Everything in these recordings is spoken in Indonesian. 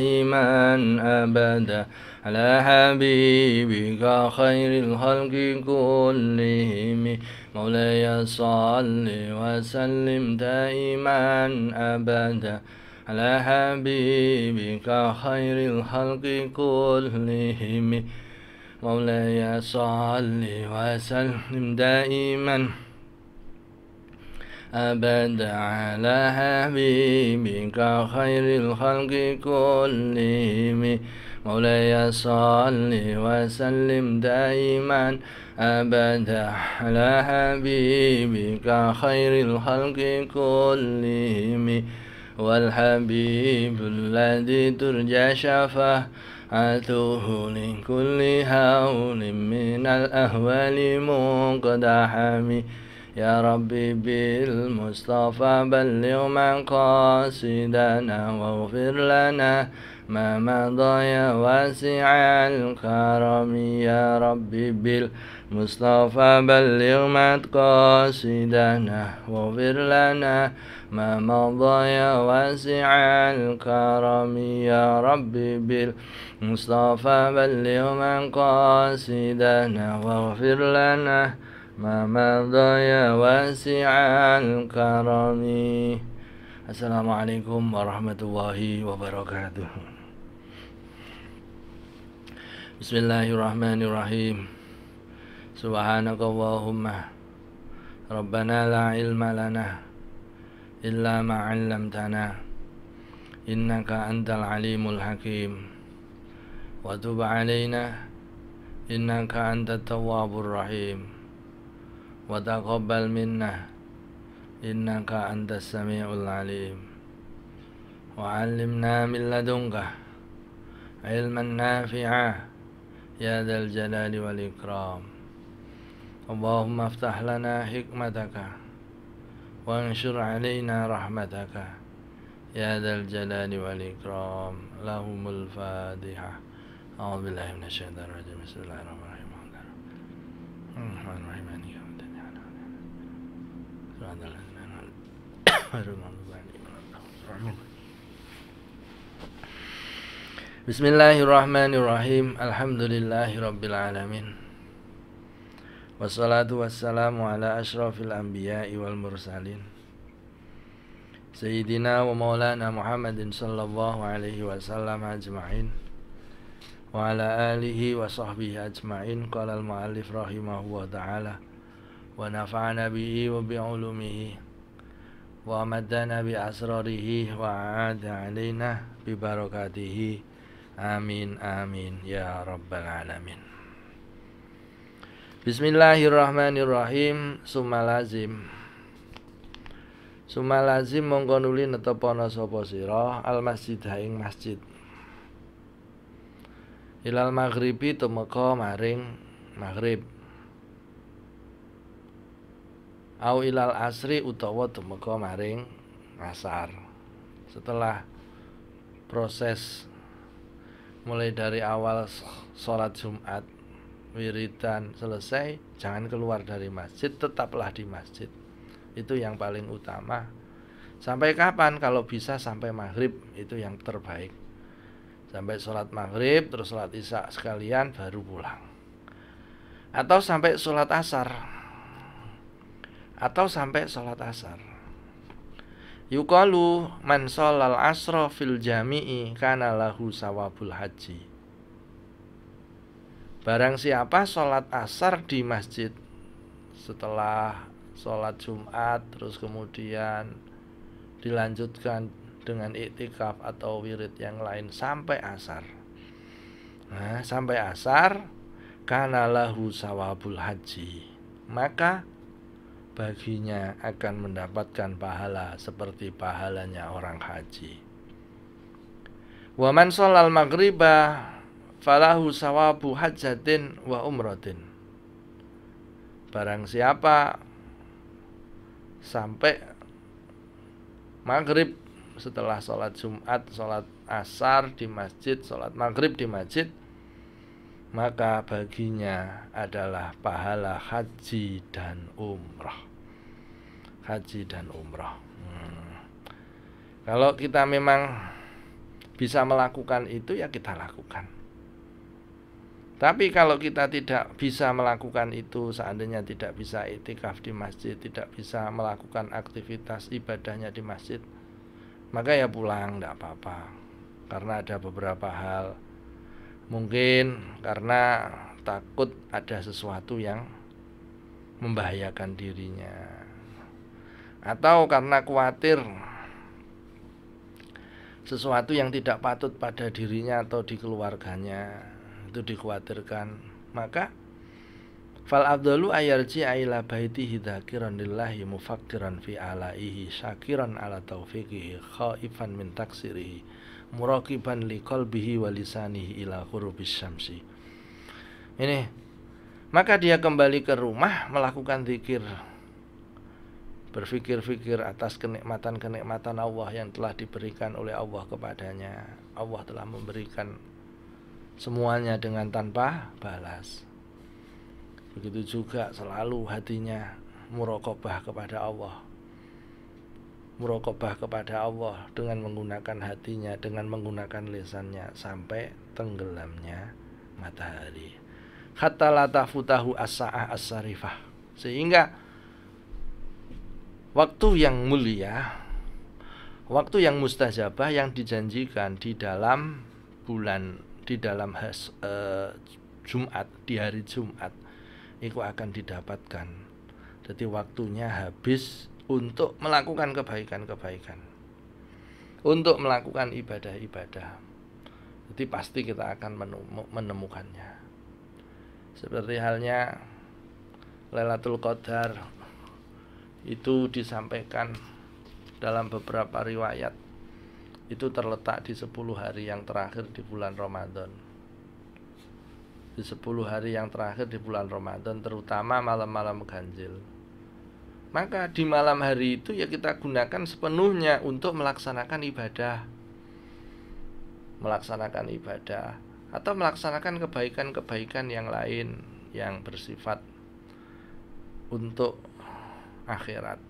دائما أبدا على حبيبك خير الخلق كلهم مولاي صل وسلم دائما أبدا على حبيبك خير الخلق كلهم مولاي صل وسلم دائما أبدا على حبيبك خير الخلق كلهم مولاي صل وسلم دائما أبدا على حبيبك خير الخلق كلهم والحبيب الذي ترجى شفاعته لكل هول من الأهوال مقتحم يا ربي بالمصطفى بلغ مقاصدنا واغفر لنا ما مضى يا واسع الكرم يا ربي بالمصطفى بلغ مقاصدنا واغفر لنا ما مضى يا واسع الكرم يا ربي بالمصطفى بلغ مقاصدنا واغفر لنا ما مضى يا واسع الكرم. Assalamualaikum warahmatullahi wabarakatuh. Bismillahirrahmanirrahim. Subhanakallahumma Rabbana la ilma lana illa ma 'allamtana innaka antal alimul hakim wa tub 'alaina innaka antat tawwabur rahim wa taqabbal minna innaka antas sami'ul alim wa 'allimna min ladunka ilman nafi'a ya dzal jalali wal ikram. Allahumma aftah lana hikmataka wa anshur 'alaina rahmataka ya dzal jalali wal ikram. Lahumul Fatihah. A'udzu billahi minasy syaithanir rajim. Bismillahirrahmanirrahim. Bismillahirrahmanirrahim. Alhamdulillahi rabbil alamin. Wassalatu wassalamu ala asyrafil anbiya'i wal mursalin Sayyidina wa maulana Muhammadin sallallahu alaihi wasallam ajma'in wa ala alihi wa sahbihi ajma'in. Qala al-mu'allif rahimahullah ta'ala wa nafa'ana bihi wa bi'ulumihi wa amadana bi asrarihi wa a'ada alaina bi barakatihi. Amin amin ya rabbal alamin. Bismillahirrahmanirrahim. Sumalazim mongko nuli netepana sapa sira al masjid ing masjid ilal maghribi tumeka maring maghrib au ilal asri utawa tumeka maring asar. Setelah proses mulai dari awal sholat Jumat wiridan selesai, jangan keluar dari masjid, tetaplah di masjid. Itu yang paling utama. Sampai kapan? Kalau bisa sampai maghrib, itu yang terbaik. Sampai sholat maghrib terus sholat isya sekalian baru pulang, atau sampai sholat asar, Yuqalu man sholal asra fil jami'i kana lahu sawabul haji. Barang siapa sholat asar di masjid setelah sholat Jumat terus kemudian dilanjutkan dengan iktikaf atau wirid yang lain sampai asar. Nah, sampai asar kana lahu sawabul haji, maka baginya akan mendapatkan pahala seperti pahalanya orang haji. Wa man sholal maghriba falahu sawabu hajjatin wa umratin. Barang siapa sampai maghrib setelah sholat Jumat, sholat asar di masjid, sholat maghrib di masjid, maka baginya adalah pahala haji dan umrah. Haji dan umrah. Kalau kita memang bisa melakukan itu ya kita lakukan. Tapi kalau kita tidak bisa melakukan itu, seandainya tidak bisa iktikaf di masjid, tidak bisa melakukan aktivitas ibadahnya di masjid, maka ya pulang, tidak apa-apa. Karena ada beberapa hal, mungkin karena takut ada sesuatu yang membahayakan dirinya, atau karena khawatir sesuatu yang tidak patut pada dirinya atau di keluarganya itu dikhawatirkan, maka fal afdalu ayarji ila baitihi dzakiran lillahi mufakkiran fi alaihi syakiran ala taufiqihi khaifan min taksirihi muraqiban li qalbihi wa lisanihi ila ghurubis syamsi. Ini, maka dia kembali ke rumah melakukan zikir, berfikir-fikir atas kenikmatan-kenikmatan Allah yang telah diberikan oleh Allah kepadanya. Allah telah memberikan semuanya dengan tanpa balas. Begitu juga selalu hatinya muraqabah kepada Allah. Muraqabah kepada Allah dengan menggunakan hatinya, dengan menggunakan lisannya sampai tenggelamnya matahari. Hatta la tafutahu as-sa'ah as-sarifah. Sehingga waktu yang mulia, waktu yang mustajabah yang dijanjikan di dalam bulan, di dalam Jumat, di hari Jumat itu akan didapatkan. Jadi waktunya habis untuk melakukan kebaikan-kebaikan, untuk melakukan ibadah-ibadah. Jadi pasti kita akan menemukannya. Seperti halnya Lailatul Qadar itu disampaikan dalam beberapa riwayat, itu terletak di 10 hari yang terakhir di bulan Ramadan. Di 10 hari yang terakhir di bulan Ramadan, terutama malam-malam ganjil. Maka di malam hari itu ya kita gunakan sepenuhnya untuk melaksanakan ibadah. Melaksanakan ibadah atau melaksanakan kebaikan-kebaikan yang lain yang bersifat untuk akhirat.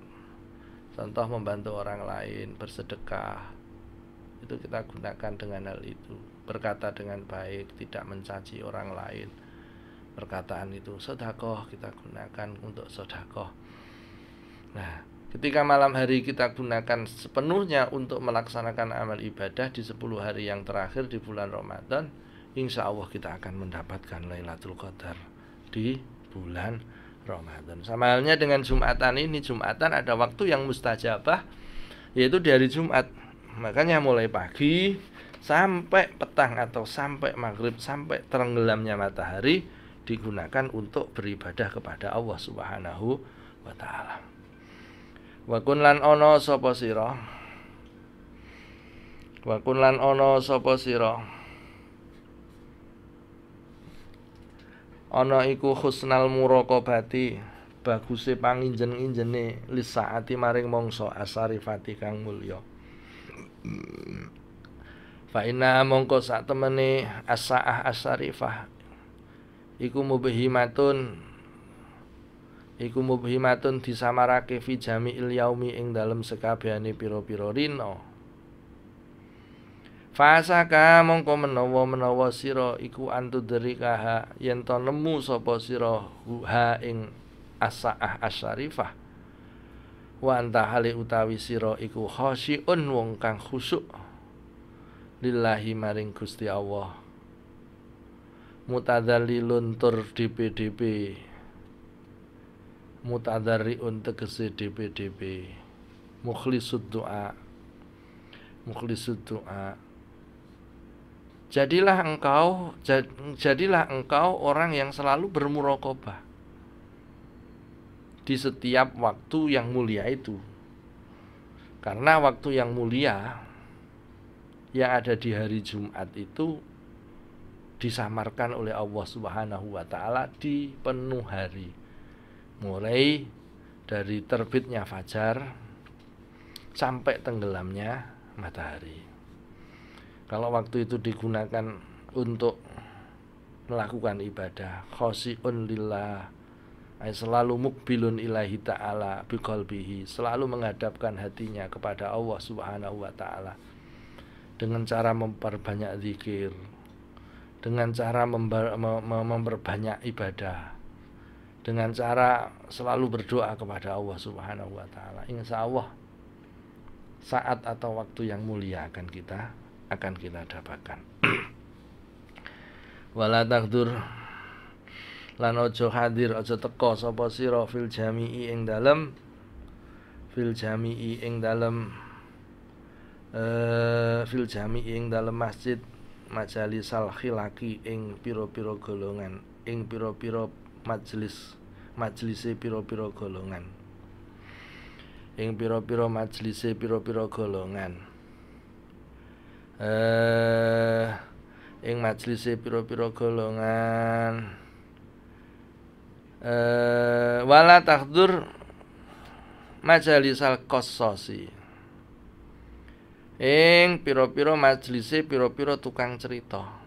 Contoh membantu orang lain, bersedekah, itu kita gunakan dengan hal itu. Berkata dengan baik, tidak mencaci orang lain. Perkataan itu sedekah, kita gunakan untuk sedekah. Nah, ketika malam hari kita gunakan sepenuhnya untuk melaksanakan amal ibadah di 10 hari yang terakhir di bulan Ramadan, insya Allah kita akan mendapatkan Lailatul Qadar di bulan Ramadan. Sama halnya dengan Jumatan ini. Jumatan ada waktu yang mustajabah, yaitu di hari Jumat. Makanya mulai pagi sampai petang atau sampai maghrib, sampai tenggelamnya matahari digunakan untuk beribadah kepada Allah Subhanahu wa ta'ala. Wa kun lan ana sapa sira, wa kun lan ana sapa sira, ana iku husnal muraqabati, baguse panginjen-injene lisaati maring mangsa asarifati kang mulya. Fa inna mongko sak temene as-sa'ah as-sarifah iku mubhimatun disamarake fi jami'il yaumi ing dalem sekabehane pira-pira rina. Fasaka mongko menawa sira iku antudrikaha yen to nemu sapa sira ha ing as-sa'ah as-sarifah. Wa anta hale utawi sira iku khasyiun wong kang khusyuk lillahi maring Gusti Allah, mutadzallilun tur DP-DP, mutadzarriun tegese DP-DP, mukhlisud doa, jadilah engkau orang yang selalu bermuraqabah di setiap waktu yang mulia itu. Karena waktu yang mulia yang ada di hari Jumat itu disamarkan oleh Allah Subhanahu wa ta'ala di penuh hari, mulai dari terbitnya fajar sampai tenggelamnya matahari. Kalau waktu itu digunakan untuk melakukan ibadah, khosyi'un lillah, selalu mukbilun ilahi ta'ala biqalbihi, selalu menghadapkan hatinya kepada Allah Subhanahu wa ta'ala dengan cara memperbanyak zikir, dengan cara memperbanyak ibadah, dengan cara selalu berdoa kepada Allah Subhanahu wa taala. Insya Allah saat atau waktu yang mulia akan kita dapatkan. Wala takdur lan ojo hadir, ojo teko sapa sira fil jami'i ing dalem masjid majalisal khilaki ing pira-pira golongan, ing pira-pira majlise pira-pira golongan, ing pira-pira majlise pira-pira golongan, ing majlise pira-pira golongan. Wala tahdur majalisal qassosi, ing pira-pira majlise pira-pira tukang cerita.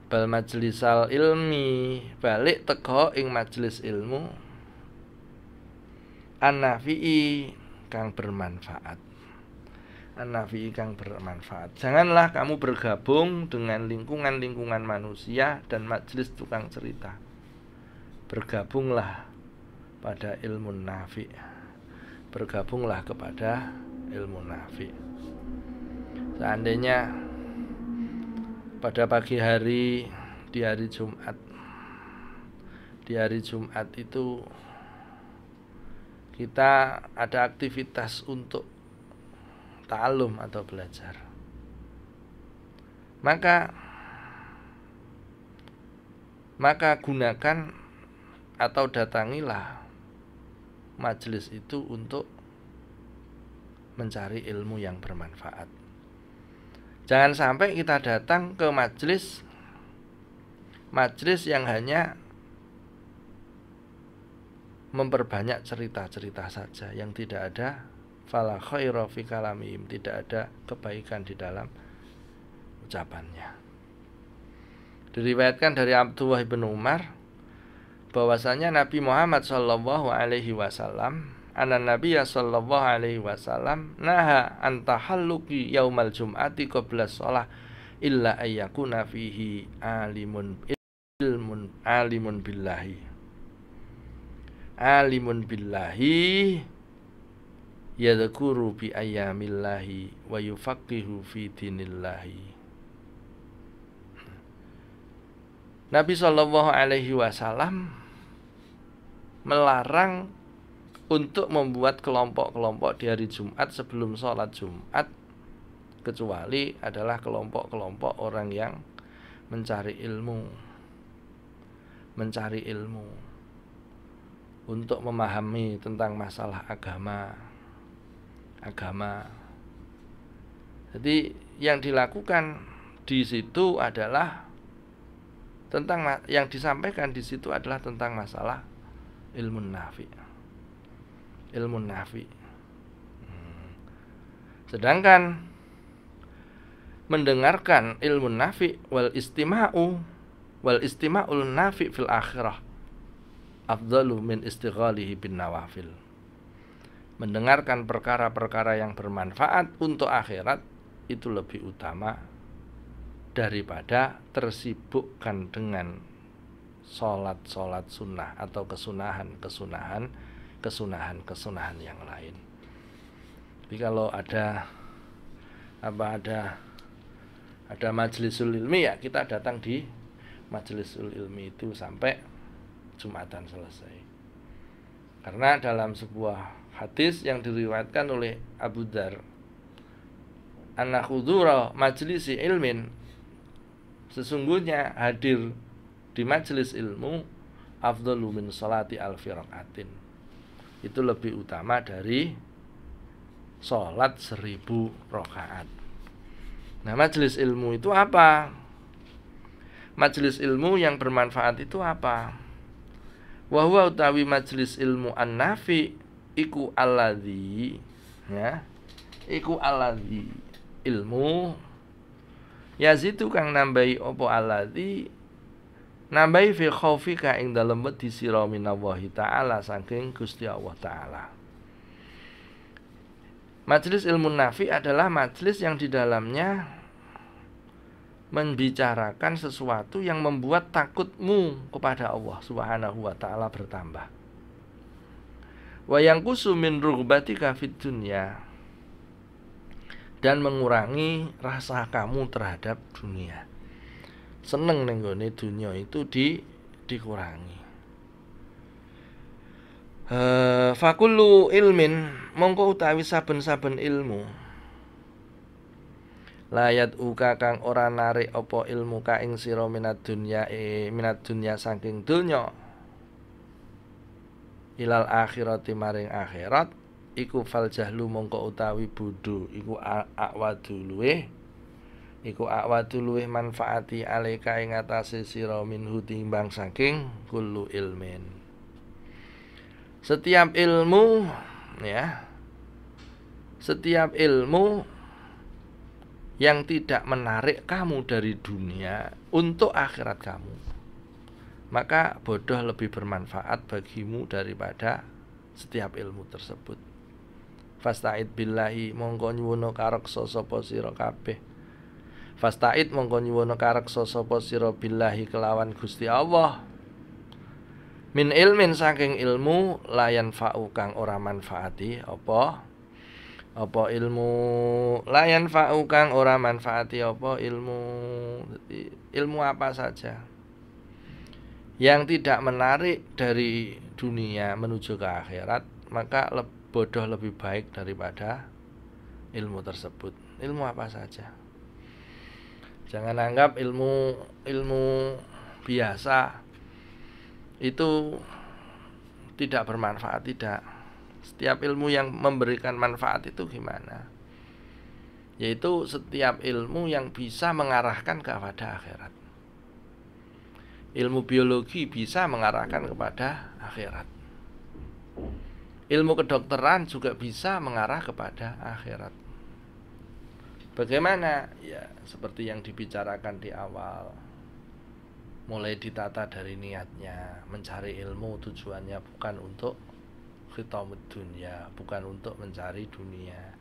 Bal majlisal ilmi, balik teko ing majelis ilmu an-nafi'i kang bermanfaat. An-nafi'i kang bermanfaat. Janganlah kamu bergabung dengan lingkungan-lingkungan manusia dan majelis tukang cerita. Bergabunglah pada ilmu nafi'. Bergabunglah kepada ilmu nafi'. Seandainya pada pagi hari di hari Jumat itu kita ada aktivitas untuk ta'allum atau belajar, maka gunakan atau datangilah majelis itu untuk mencari ilmu yang bermanfaat. Jangan sampai kita datang ke majelis yang hanya memperbanyak cerita-cerita saja, yang tidak ada fala khaira fi kalamihim, tidak ada kebaikan di dalam ucapannya. Diriwayatkan dari Abdullah bin Umar bahwasanya Nabi Muhammad sallallahu alaihi wasallam Nabiya sallallahu alaihi wasallam naha an tahalluqi yaumal jum'ati qabla shalah illa ayyakuna fihi alimun billahi yadhkuru bi ayyamillahi wa yufaqihu fi dinillahi. Nabi sallallahu alaihi wasallam melarang untuk membuat kelompok-kelompok di hari Jumat sebelum sholat Jumat, kecuali adalah kelompok-kelompok orang yang mencari ilmu untuk memahami tentang masalah agama. Jadi yang dilakukan di situ adalah tentang, yang disampaikan di situ adalah tentang masalah ilmu nafi'. Sedangkan mendengarkan ilmu nafi' wal istima'ul nafi' fil akhirah afdalu min istighalihi bin nawafil. Mendengarkan perkara-perkara yang bermanfaat untuk akhirat itu lebih utama daripada tersibukkan dengan sholat sunnah atau kesunahan yang lain. Jadi kalau ada majlisul ilmi, ya kita datang di majlisul ilmi itu sampai Jumatan selesai. Karena dalam sebuah hadis yang diriwayatkan oleh Abu Dzar, anna hudura majlisi ilmin, sesungguhnya hadir di majelis ilmu afdalu min salati alfi rakaatin, itu lebih utama dari sholat 1000 rakaat. Nah, majelis ilmu itu apa? Majelis ilmu yang bermanfaat itu apa? Wa huwa utawi majelis ilmu an-nafi iku alladzi, ya, iku alladzi ilmu yazidu kang nambahi apa alladzi, nambahi fi khaufika ing dalem wedi sira minallahi taala saking Gusti Allah taala. Majelis ilmu nafi adalah majelis yang di dalamnya membicarakan sesuatu yang membuat takutmu kepada Allah Subhanahu wa taala bertambah. Wa yanqusu min rughbatika fid dunya, dan mengurangi rasa kamu terhadap dunia. Seneng ning gone dunia itu dikurangi. Fakullu ilmin, mongko utawi saben-saben ilmu, layat uka kang ora narik apa ilmu ka ing sira minad dunya saking donya, ilal akhirati maring akhirat, iku fal jahlu mongko utawi bodho iku akwadu luweh manfaati alaika ing atase sira minhu timbang saking kullu ilmin. Setiap ilmu yang tidak menarik kamu dari dunia untuk akhirat kamu, maka bodoh lebih bermanfaat bagimu daripada setiap ilmu tersebut. Fasta'id billahi, mongko nyuwuna kareksa sapa sira kabeh. Fasta'id mongko nyuwuna kareksa sapa sira billahi kelawan Gusti Allah. Min ilmin saking ilmu layan fa'u kang ora manfaati apa ilmu, layan fa'u kang ora manfaati apa ilmu apa saja yang tidak menarik dari dunia menuju ke akhirat, maka bodoh lebih baik daripada ilmu tersebut. Ilmu apa saja, jangan anggap ilmu biasa itu tidak bermanfaat. Tidak. Setiap ilmu yang memberikan manfaat itu gimana? Yaitu setiap ilmu yang bisa mengarahkan kepada akhirat. Ilmu biologi bisa mengarahkan kepada akhirat. Ilmu kedokteran juga bisa mengarah kepada akhirat. Bagaimana? Ya, seperti yang dibicarakan di awal. Mulai ditata dari niatnya, mencari ilmu tujuannya bukan untuk khitamud dunya, bukan untuk mencari dunia.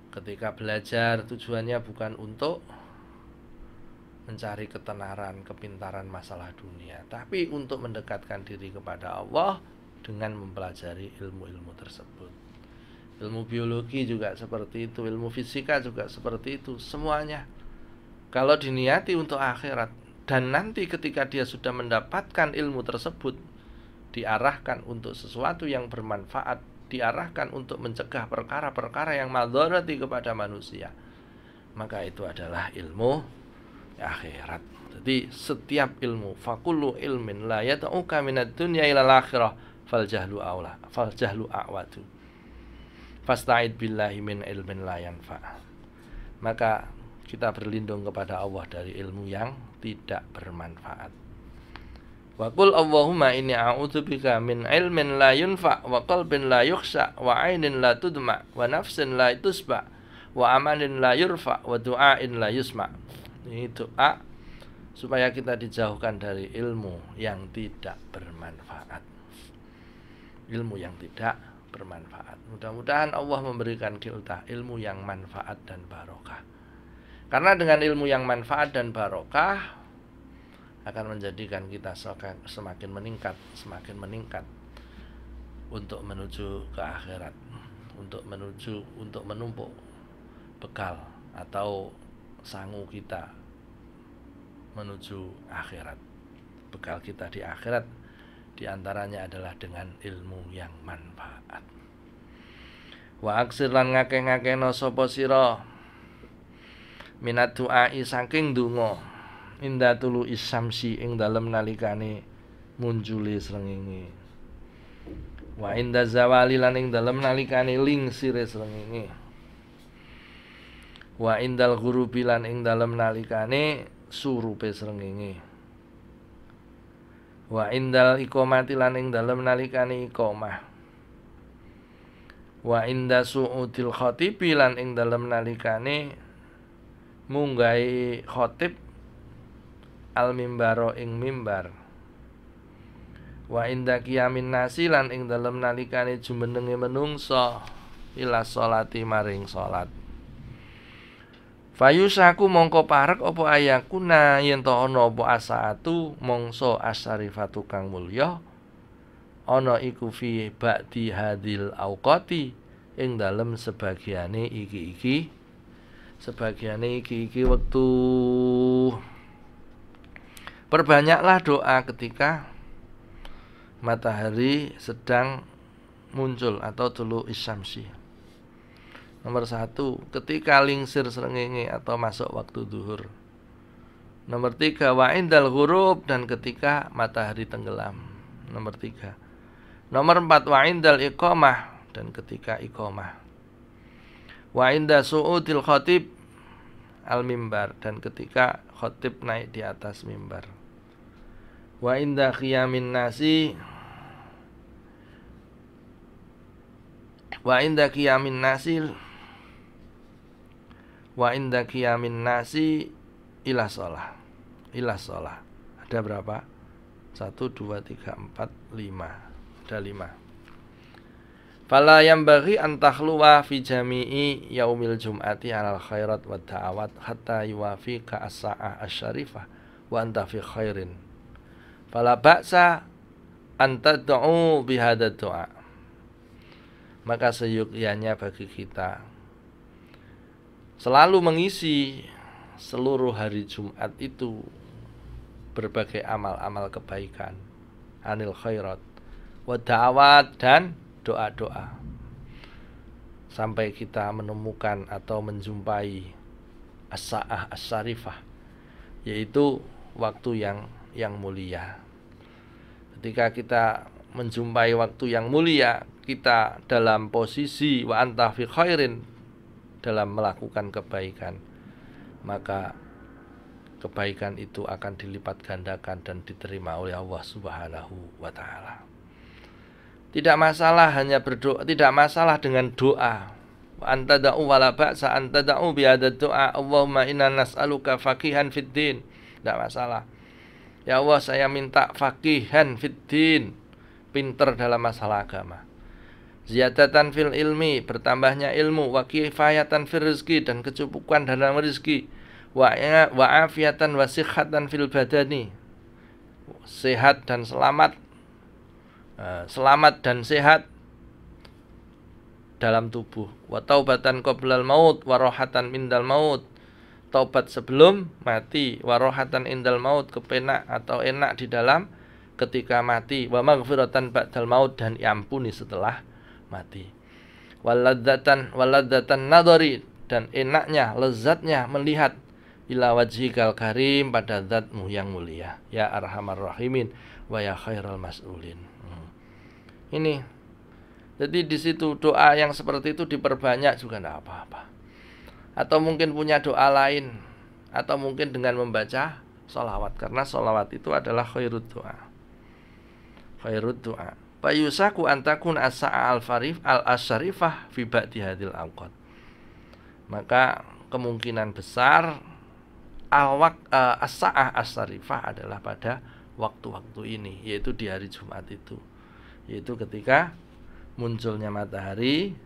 Ketika belajar tujuannya bukan untuk mencari ketenaran, kepintaran masalah dunia, tapi untuk mendekatkan diri kepada Allah dengan mempelajari ilmu-ilmu tersebut. Ilmu biologi juga seperti itu, ilmu fisika juga seperti itu. Semuanya kalau diniati untuk akhirat, dan nanti ketika dia sudah mendapatkan ilmu tersebut, diarahkan untuk sesuatu yang bermanfaat, diarahkan untuk mencegah perkara-perkara yang madharati kepada manusia, maka itu adalah ilmu akhirat. Jadi setiap ilmu, fakullu ilmin la yata'uka minad dunya ilal akhirah fal jahlu a'wadu fasta'id billahi min ilmin la yanfa. Maka kita berlindung kepada Allah dari ilmu yang tidak bermanfaat. Wa qul Allahumma inni a'udzubika min ilmin la yunfa wa qalbin la yukhsha wa 'ainin la tudma wa nafsin la tusba wa amalin la yurfa wa du'ain la yusma. Ini doa supaya kita dijauhkan dari ilmu yang tidak bermanfaat. Ilmu yang tidak bermanfaat. Mudah-mudahan Allah memberikan kita ilmu yang manfaat dan barokah. Karena dengan ilmu yang manfaat dan barokah akan menjadikan kita semakin meningkat untuk menuju ke akhirat, untuk menumpuk bekal atau sangu kita menuju akhirat. Bekal kita di akhirat diantaranya adalah dengan ilmu yang manfaat. Wa aksir lan ngakeh-ngakehna sapa sira minat du'ai saking donga inda tulu isamsi ing dalem nalikane munjule srengenge, wa inda zawali lan ing dalem nalikane lingsire srengenge, wa indal ghurubi lan ing dalem nalikane surupe srengenge, wa indal iqamati lan ing dalem nalikane iqamah, wa inda su'udil khatibi lan ing dalem nalikane munggahi khotib al mimbaro ing mimbar, wa inda qiyamin nasi lan ing dalem nalikane jumenenge menungsa, ila sholati maring salat. Fayusaku mongko parek apa ayakuna yen to ana apa asaatu mongso asarifatu kang mulya ana iku fi ba'di hadil auqati ing dalem sebagiane iki wektu. Perbanyaklah doa ketika matahari sedang muncul atau tulu isyamsi. Nomor 1, ketika lingsir srengenge atau masuk waktu zuhur. Nomor 3, wa indal ghurub, dan ketika matahari tenggelam. Nomor 3. Nomor 4, wa indal iqamah, dan ketika iqamah. Wa inda su'udil khatib al mimbar, dan ketika khatib naik di atas mimbar. Wa inda qiyamin nasi, wa inda qiyamin nasil, wa inda qiyamin nasi ila sholah. Ada berapa? 1, 2, 3, 4, 5. Ada 5. Fala yambaghi an takhluwa fi jami'i yaumil jum'ati 'alal khairat wa da'awat hatta yuwafiqa as-sa'ah asy-syarifah wa anta fi khairin. Fala ba'sa an tad'u bihadza du'a. Maka seyukianya bagi kita selalu mengisi seluruh hari Jumat itu berbagai amal-amal kebaikan, anil khairat wa da'awat, dan doa-doa, sampai kita menemukan atau menjumpai as-sa'ah as-syarifah, yaitu waktu yang mulia. Ketika kita menjumpai waktu yang mulia, kita dalam posisi wa anta fi khairin, dalam melakukan kebaikan, maka kebaikan itu akan dilipat gandakan dan diterima oleh Allah Subhanahu wa taala. Tidak masalah hanya berdoa, tidak masalah dengan doa. Wa anta da'u wala ba'sa anta da'u bi hadzal du'a, Allahumma inna nas'aluka faqihan fid din. Tidak masalah. Ya Allah, saya minta faqihan fid din, pinter dalam masalah agama. Ziyadatan fil ilmi, bertambahnya ilmu, wa kifayatan fil rizki, dan kecukupan dalam rezeki, wa afiyatan wa sihhatan fil badani, sehat dan selamat, selamat dan sehat dalam tubuh, wa taubatan qoblal maut wa rohatan indal maut, taubat sebelum mati, wa rohatan indal maut, kepenak atau enak di dalam ketika mati, wa maghfiratan ba'dal maut, dan diampuni setelah mati, waladzatan nadhari, dan enaknya, lezatnya melihat ila wajhikal karim, pada zatmu yang mulia, ya arhamar rahimin wa ya khairal mas'ulin. Ini jadi di situ doa yang seperti itu diperbanyak juga tidak apa-apa. Atau mungkin punya doa lain, atau mungkin dengan membaca sholawat, karena sholawat itu adalah khairud doa. Fayusaku antakun as-sa'a al-syarifah fi ba'di hadil awqat. Maka kemungkinan besar as-sa'ah as-syarifah adalah pada waktu-waktu ini, yaitu di hari Jumat itu, yaitu ketika munculnya matahari,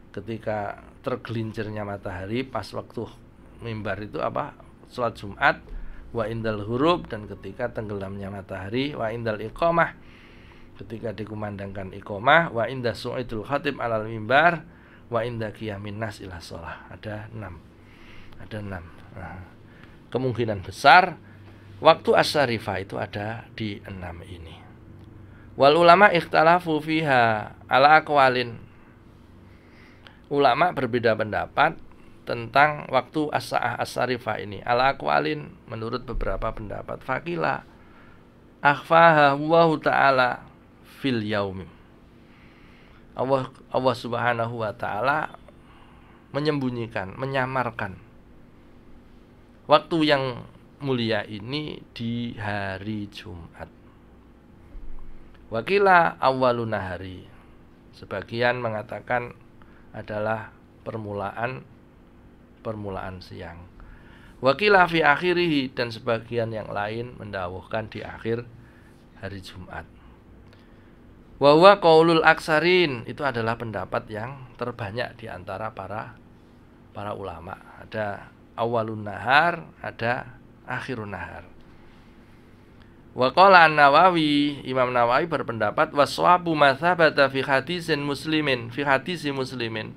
ketika tergelincirnya matahari pas waktu mimbar itu apa? Salat Jumat, wa indal hurub, dan ketika tenggelamnya matahari, wa indal iqamah, ketika dikumandangkan iqamah, wa inda su'idul khatib alal mimbar, wa inda qiyamin nas ila sholah. Ada 6. Nah, kemungkinan besar waktu as-syarifah itu ada di 6 ini. Wal ulama ikhtalafu fiha ala aqwalin. Ulama berbeda pendapat tentang waktu as-sa'ah as-syarifah ini. Ala aqwalin, menurut beberapa pendapat. Faqila akhfaha Allah ta'ala fil yaumi. Allah Subhanahu wa ta'ala menyembunyikan, menyamarkan waktu yang mulia ini di hari Jumat. Wakila awwalun nahari, sebagian mengatakan adalah permulaan siang. Wakila fi akhirihi, dan sebagian yang lain mendawuhkan di akhir hari Jumat. Wa huwa qaulul aksarin, itu adalah pendapat yang terbanyak di antara para ulama. Ada awalun nahar, ada akhirun nahar. Wa qala An-Nawawi, Imam Nawawi berpendapat waswabu mazhabata fi hadisin muslimin, fi hadisi muslimin.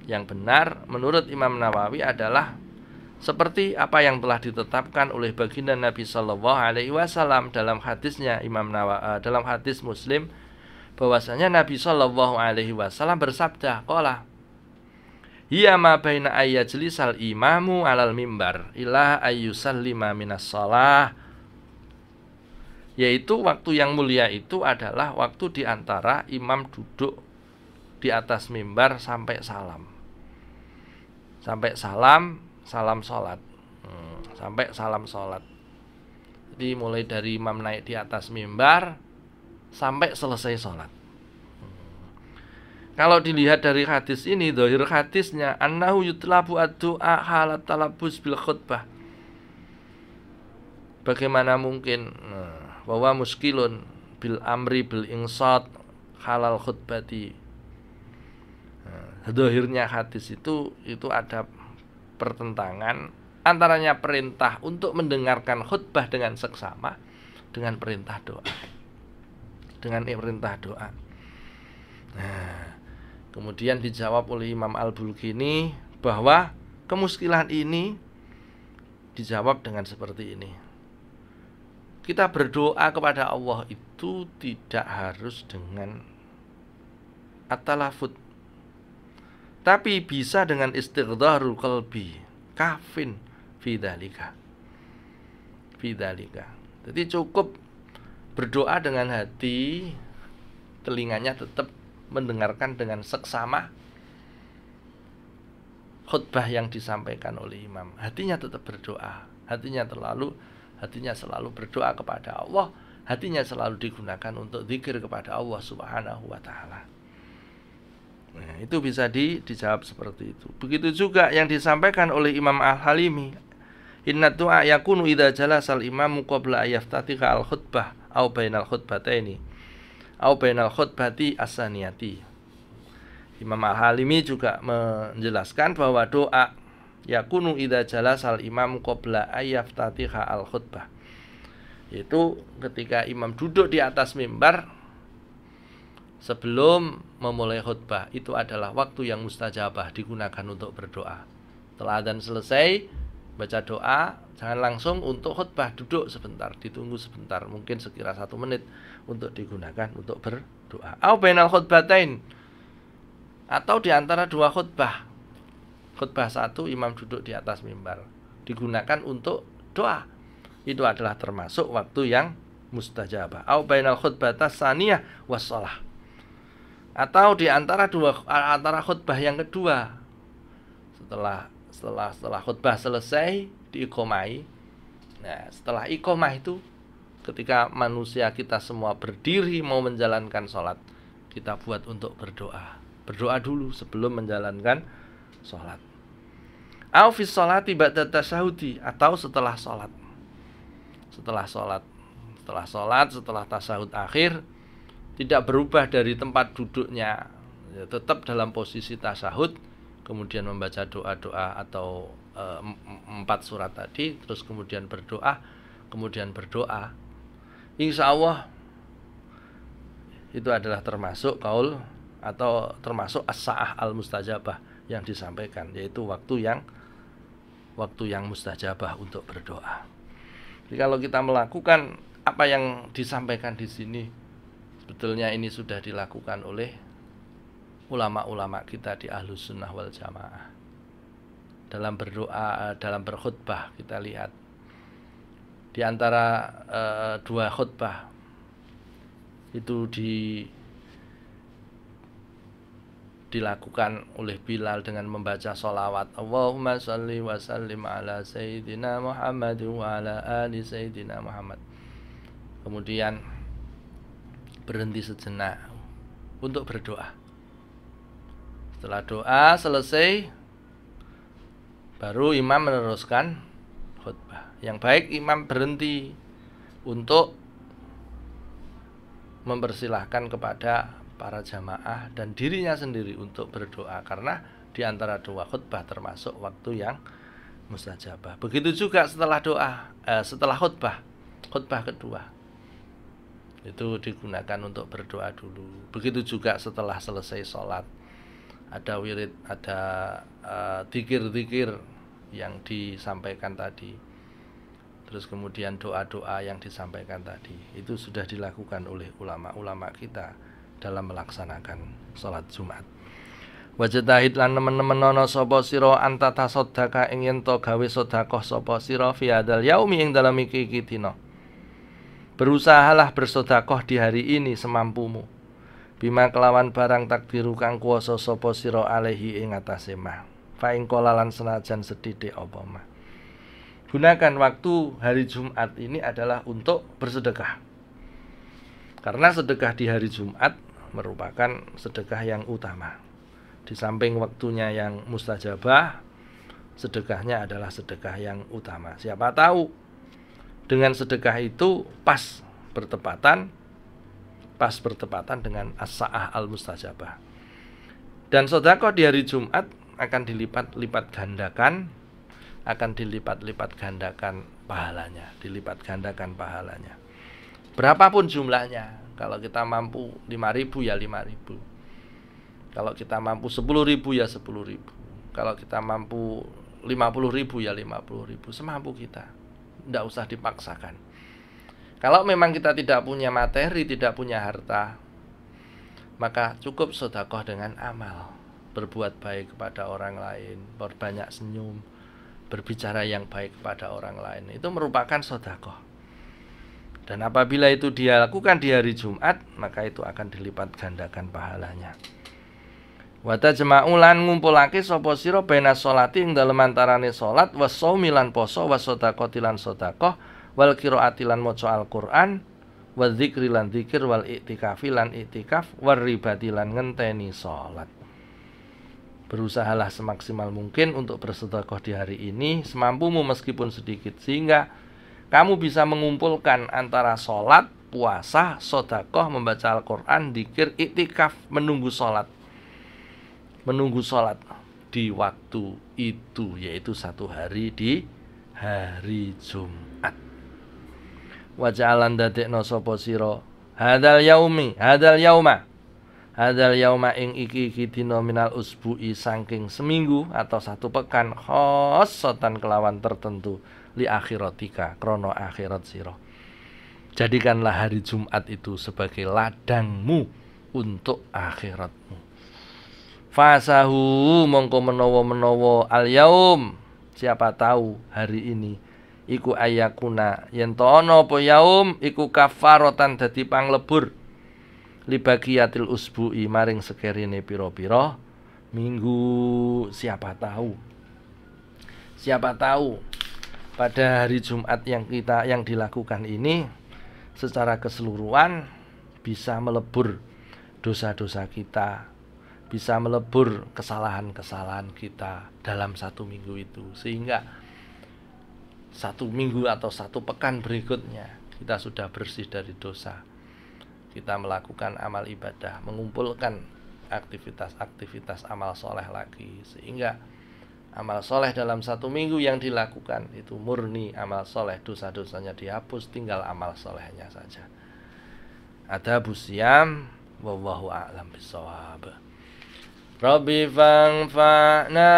Yang benar menurut Imam Nawawi adalah seperti apa yang telah ditetapkan oleh baginda Nabi sallallahu alaihi wasallam dalam hadisnya Imam Nawawi, dalam hadis Muslim, bahwasanya Nabi sallallahu alaihi wasallam bersabda, qala hiya ma baina ayyajlisal imamu alal mimbar ila ayyusallima minas shalah, yaitu waktu yang mulia itu adalah waktu di antara imam duduk di atas mimbar sampai salam. Sampai salam sholat. Sampai salam sholat. Jadi mulai dari imam naik di atas mimbar sampai selesai sholat. Kalau dilihat dari hadis ini, zahir hadisnya annahu yutlabu ad-du'a halat talabus bil khutbah. Bagaimana mungkin bahwa muskilun bil amri bil insat halal khutbati. Zahirnya hadis itu ada pertentangan antaranya perintah untuk mendengarkan khutbah dengan seksama dengan perintah doa. Nah, kemudian dijawab oleh Imam Al-Bulkini bahwa kemuskilan ini dijawab dengan seperti ini. Kita berdoa kepada Allah itu tidak harus dengan at-talafut, tapi bisa dengan istighdharul qalbi, kafin fi dzalika. Jadi cukup berdoa dengan hati, telinganya tetap mendengarkan dengan seksama khutbah yang disampaikan oleh imam. Hatinya tetap berdoa, hatinya selalu berdoa kepada Allah, hatinya selalu digunakan untuk zikir kepada Allah Subhanahu wa taala. Nah, itu bisa dijawab seperti itu. Begitu juga yang disampaikan oleh Imam Al-Halimi, inna du'a yakunu idza jalasal imamu qabla ayaftatiha al-khutbah au bainal khutbataini au bainal khutbati as-saniyati. Imam Al-Halimi juga menjelaskan bahwa doa yakunu idza jalasal imamu qabla ayaftatiha al-khutbah, yaitu ketika imam duduk di atas mimbar sebelum memulai khutbah, itu adalah waktu yang mustajabah, digunakan untuk berdoa. Setelah adzan selesai baca doa, jangan langsung untuk khutbah, duduk sebentar, ditunggu sebentar, mungkin sekira 1 menit untuk digunakan untuk berdoa. Au bainal khutbatain, atau di antara 2 khutbah. Khutbah 1 imam duduk di atas mimbar, digunakan untuk doa. Itu adalah termasuk waktu yang mustajabah. Au bainal khutbatas saniyah wassalah, atau di antara khutbah yang kedua, setelah khutbah selesai diiqomai. Nah, setelah iqomah itu ketika manusia kita semua berdiri mau menjalankan sholat, kita buat untuk berdoa dulu sebelum menjalankan sholat. Au fi sholati ba'da tasyahudi, atau setelah tasyahud akhir tidak berubah dari tempat duduknya, ya, tetap dalam posisi tasyahud, kemudian membaca doa-doa atau 4 surat tadi, terus kemudian berdoa, insya Allah itu adalah termasuk qaul atau termasuk as-sa'ah al-mustajabah yang disampaikan, yaitu waktu yang mustajabah untuk berdoa. Jadi kalau kita melakukan apa yang disampaikan di sini, sebetulnya ini sudah dilakukan oleh ulama-ulama kita di Ahlus Sunnah wal Jamaah. Dalam berdoa, dalam berkhutbah, kita lihat di antara 2 khutbah itu dilakukan oleh Bilal dengan membaca sholawat, Allahumma sholli wa sallim ala Sayyidina Muhammad wa ala ali Sayyidina Muhammad. Kemudian berhenti sejenak untuk berdoa. Setelah doa selesai, baru imam meneruskan khutbah. Yang baik imam berhenti untuk mempersilahkan kepada para jamaah dan dirinya sendiri untuk berdoa, karena di antara doa khutbah termasuk waktu yang mustajabah. Begitu juga setelah setelah khutbah kedua itu digunakan untuk berdoa dulu. Begitu juga setelah selesai sholat, ada wirid, ada dzikir-dzikir yang disampaikan tadi, terus kemudian doa-doa yang disampaikan tadi, itu sudah dilakukan oleh ulama-ulama kita dalam melaksanakan sholat Jumat. Wajatahid lan nemen-nemen ana sapa sira anta tasaddaka ing yen to gawe sedekah sapa sira fi hadzal yaumi ing dalem iki dina. Berusahalah bersedekah di hari ini semampumu. Bima kelawan barang takdiru kang kuwasa sapa sira alaihi ing atase mah. Fa ing kolalan senajan sedidik apa mah. Gunakan waktu hari Jumat ini adalah untuk bersedekah. Karena sedekah di hari Jumat merupakan sedekah yang utama. Di samping waktunya yang mustajabah, sedekahnya adalah sedekah yang utama. Siapa tahu dengan sedekah itu pas bertepatan dengan as-sa'ah al-mustajabah. Dan sedekah di hari Jumat akan dilipat-lipat gandakan, dilipat gandakan pahalanya. Berapapun jumlahnya, kalau kita mampu 5.000 ya 5.000. Kalau kita mampu 10.000 ya 10.000. Kalau kita mampu 50.000 ya 50.000, semampu kita. Tidak usah dipaksakan. Kalau memang kita tidak punya materi, tidak punya harta, maka cukup sedekah dengan amal. Berbuat baik kepada orang lain, berbanyak senyum, berbicara yang baik kepada orang lain, itu merupakan sedekah. Dan apabila itu dia lakukan di hari Jumat, maka itu akan dilipat gandakan pahalanya. Wa tajma'u lan ngumpulake sapa sira baina sholati ing dalem antarane salat was shaumi lan poso was sedekah lan sedekah wal qiraati lan maca Al-Qur'an wa dzikri lan dzikir wal i'tikafi lan i'tikaf war ribati lan ngenteni salat. Berusahalah semaksimal mungkin untuk bersedekah di hari ini semampumu meskipun sedikit, sehingga kamu bisa mengumpulkan antara sholat, puasa, sedekah, membaca Al-Quran, dzikir, i'tikaf, menunggu sholat di waktu itu, yaitu satu hari di hari Jumat. Waja'alan dadekno sapa sira hadzal yauma ing iki dina minal usbu'i saking seminggu atau satu pekan khossatan kelawan tertentu li akhiratika krono akhirat sira. Jadikanlah hari Jumat itu sebagai ladangmu untuk akhiratmu. Fasahu mongko menawa al yaum, siapa tahu hari ini iku ayakuna yen to ana apa yaum iku kafaratan dadi panglebur libagiyatil usbu'i maring sekerine pira-pira minggu. Siapa tahu pada hari Jumat yang dilakukan ini secara keseluruhan bisa melebur dosa-dosa kita, bisa melebur kesalahan-kesalahan kita dalam satu minggu itu, sehingga satu minggu atau satu pekan berikutnya kita sudah bersih dari dosa. Kita melakukan amal ibadah, mengumpulkan aktivitas-aktivitas amal soleh lagi, sehingga amal soleh dalam satu minggu yang dilakukan itu murni amal soleh, dosa-dosanya dihapus, tinggal amal solehnya saja. Adabus siyam, wallahu a'lam bishawab. Rabbi fa'na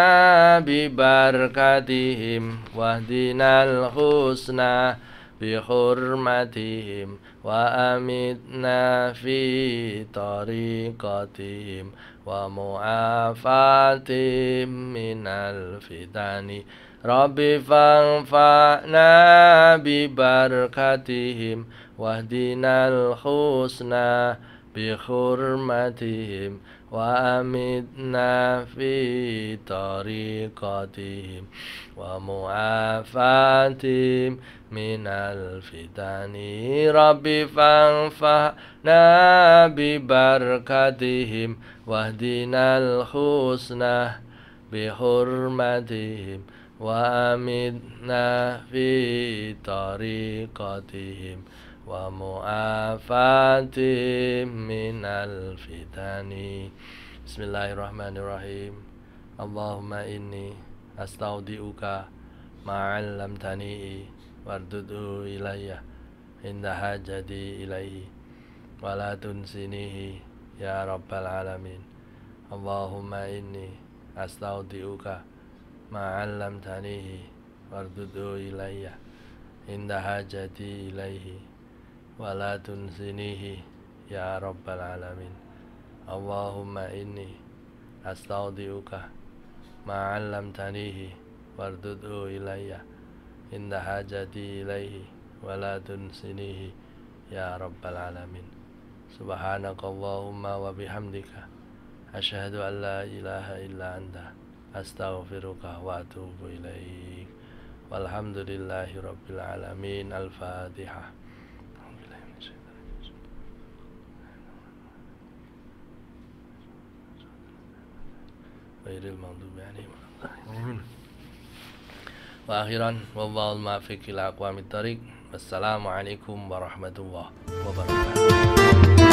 bi barakatihim wahdinal husna bi hurmatihim wa amitna fi tariqatihim wa mu'afatim minal fitani. Rabbi fa'na bi barakatihim wahdinal husna bi hurmatihim wa amitna fi tariqatihim wa mu'afatim minal fitani. Rabbi fa'na bi barakatihim wahdinal husna bi hurmatihim wa amitna fi tariqatihim ومعافاتهم من الفتن. بسم الله الرحمن الرحيم. اللهم إني أستودعك ما علمتني وردده إلي عند حاجتي إليه ولا تنسنيه يا رب العالمين. اللهم إني أستودعك ما علمتني وردده إلي عند حاجتي إليه ولا تنسنيه يا رب العالمين. اللهم إني أستودعك ما علمتنيه وردده إلي عند حاجتي إليه ولا تنسنيه يا رب العالمين. سبحانك اللهم وبحمدك أشهد أن لا إله إلا أنت أستغفرك وأتوب إليك. والحمد لله رب العالمين. الفاتحة. غير المغضوب عليهم ولا الضالين. وأخيرا والله الموفق إلى أقوام الطريق. والسلام عليكم ورحمة الله وبركاته.